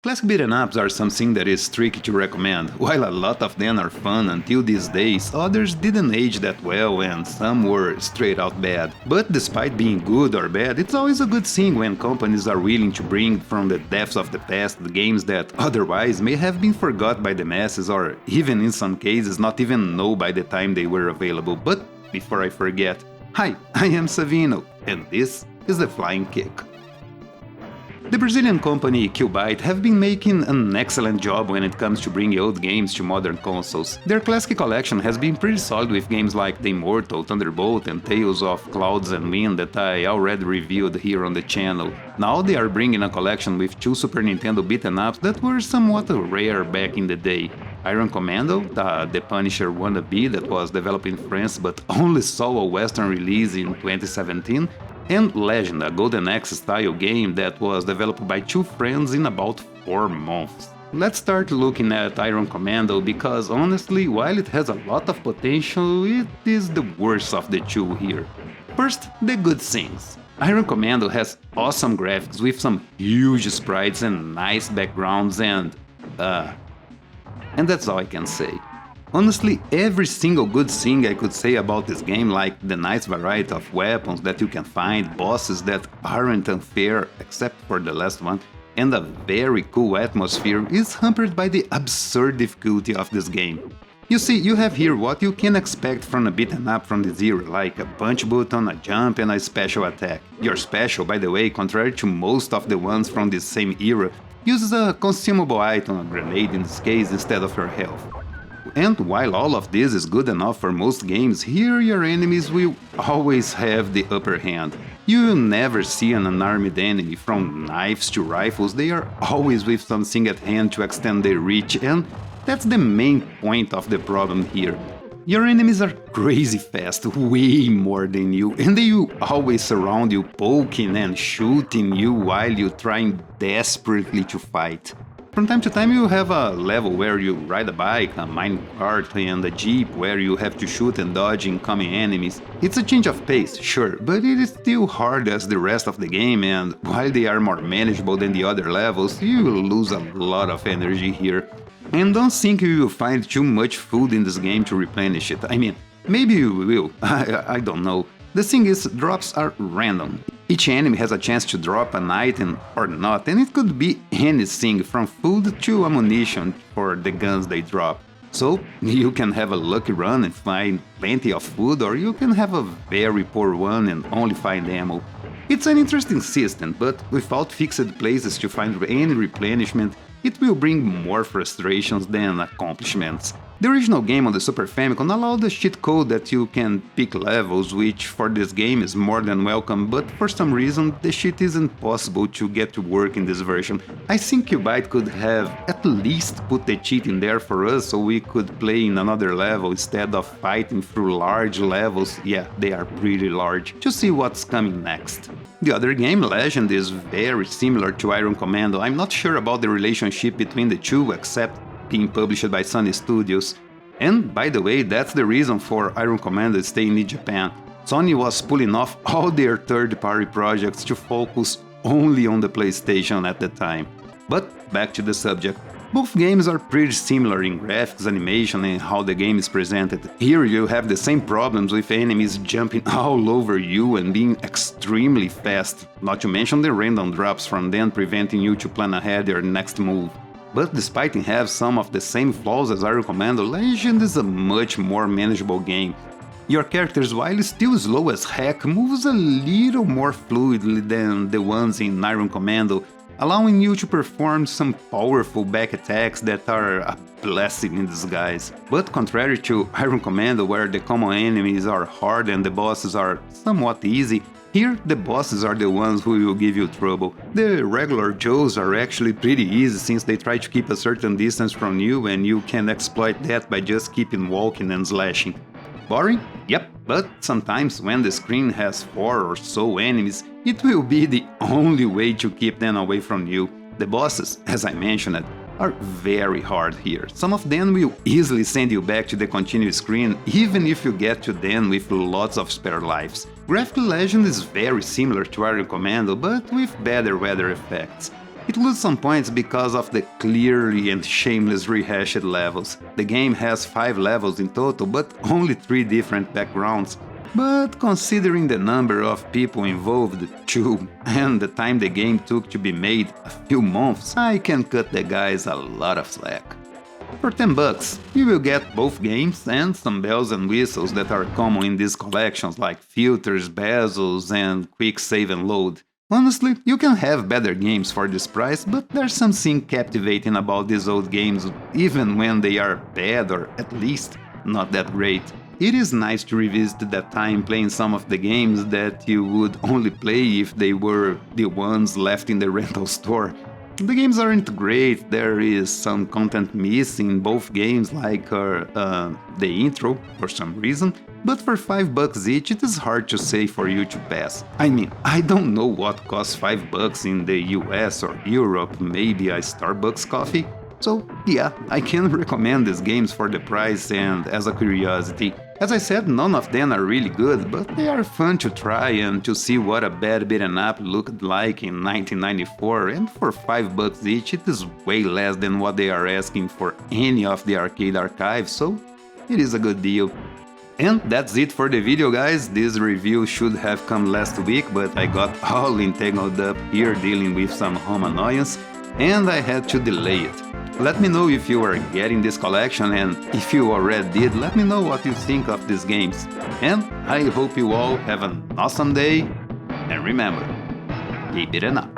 Classic beat 'em ups are something that is tricky to recommend. While a lot of them are fun until these days, others didn't age that well and some were straight out bad. But despite being good or bad, it's always a good thing when companies are willing to bring from the depths of the past the games that otherwise may have been forgot by the masses or even in some cases not even know by the time they were available. But before I forget, hi, I am Savino, and this is The Flying Kick. The Brazilian company QUByte have been making an excellent job when it comes to bringing old games to modern consoles. Their classic collection has been pretty solid with games like The Immortal, Thunderbolt and Tales of Clouds and Wind that I already reviewed here on the channel. Now they are bringing a collection with 2 Super Nintendo beat-em-ups that were somewhat rare back in the day. Iron Commando, the Punisher wannabe that was developed in France but only saw a Western release in 2017, and Legend, a Golden Axe-style game that was developed by 2 friends in about 4 months. Let's start looking at Iron Commando because honestly, while it has a lot of potential, it is the worst of the 2 here. First, the good things. Iron Commando has awesome graphics with some huge sprites and nice backgrounds and that's all I can say. Honestly, every single good thing I could say about this game, like the nice variety of weapons that you can find, bosses that aren't unfair except for the last one, and a very cool atmosphere, is hampered by the absurd difficulty of this game. You see, you have here what you can expect from a beat-em-up from this era, like a punch button, a jump and a special attack. Your special, by the way, contrary to most of the ones from this same era, uses a consumable item, a grenade in this case, instead of your health. And while all of this is good enough for most games, here your enemies will always have the upper hand. You will never see an unarmed enemy, from knives to rifles, they are always with something at hand to extend their reach, and that's the main point of the problem here. Your enemies are crazy fast, way more than you, and they will always surround you, poking and shooting you while you're trying desperately to fight. From time to time you have a level where you ride a bike, a minecart and a jeep where you have to shoot and dodge incoming enemies. It's a change of pace, sure, but it is still hard as the rest of the game, and while they are more manageable than the other levels, you will lose a lot of energy here. And don't think you will find too much food in this game to replenish it. I mean, maybe you will, I don't know. The thing is, drops are random. Each enemy has a chance to drop an item or not, and it could be anything from food to ammunition for the guns they drop. So, you can have a lucky run and find plenty of food, or you can have a very poor one and only find ammo. It's an interesting system, but without fixed places to find any replenishment, it will bring more frustrations than accomplishments. The original game on the Super Famicom allowed a cheat code that you can pick levels, which for this game is more than welcome, but for some reason the cheat isn't possible to get to work in this version. I think QUByte could have at least put the cheat in there for us so we could play in another level instead of fighting through large levels, yeah, they are pretty large, to see what's coming next. The other game, Legend, is very similar to Iron Commando. I'm not sure about the relationship between the 2 except being published by Sony Studios. And by the way, that's the reason for Iron Commando staying in Japan. Sony was pulling off all their third-party projects to focus only on the PlayStation at the time. But back to the subject. Both games are pretty similar in graphics, animation and how the game is presented. Here you have the same problems with enemies jumping all over you and being extremely fast, not to mention the random drops from them preventing you to plan ahead your next move. But despite it have some of the same flaws as Iron Commando, Legend is a much more manageable game. Your characters, while still slow as heck, moves a little more fluidly than the ones in Iron Commando, allowing you to perform some powerful back attacks that are a blessing in disguise. But contrary to Iron Commando, where the common enemies are hard and the bosses are somewhat easy, here the bosses are the ones who will give you trouble. The regular Joes are actually pretty easy since they try to keep a certain distance from you and you can exploit that by just keeping walking and slashing. Boring? Yep, but sometimes when the screen has 4 or so enemies, it will be the only way to keep them away from you. The bosses, as I mentioned, are very hard here. Some of them will easily send you back to the continue screen even if you get to them with lots of spare lives. Graphically, Legend is very similar to Iron Commando, but with better weather effects. It loses some points because of the clearly and shameless rehashed levels. The game has 5 levels in total, but only 3 different backgrounds. But considering the number of people involved, 2, and the time the game took to be made, a few months, I can cut the guys a lot of slack. For $10, you will get both games and some bells and whistles that are common in these collections like filters, bezels, and quick save and load. Honestly, you can have better games for this price, but there's something captivating about these old games even when they are bad or at least not that great. It is nice to revisit that time playing some of the games that you would only play if they were the ones left in the rental store. The games aren't great, there is some content missing in both games like the intro for some reason, but for $5 each it is hard to say for you to pass. I mean, I don't know what costs $5 in the US or Europe, maybe a Starbucks coffee. So yeah, I can recommend these games for the price and as a curiosity. As I said, none of them are really good, but they are fun to try and to see what a bad beaten up looked like in 1994, and for $5 each it is way less than what they are asking for any of the arcade archives, so it is a good deal. And that's it for the video, guys. This review should have come last week, but I got all entangled up here dealing with some home annoyance, and I had to delay it. Let me know if you are getting this collection, and if you already did, let me know what you think of these games. And I hope you all have an awesome day, and remember, keep it up.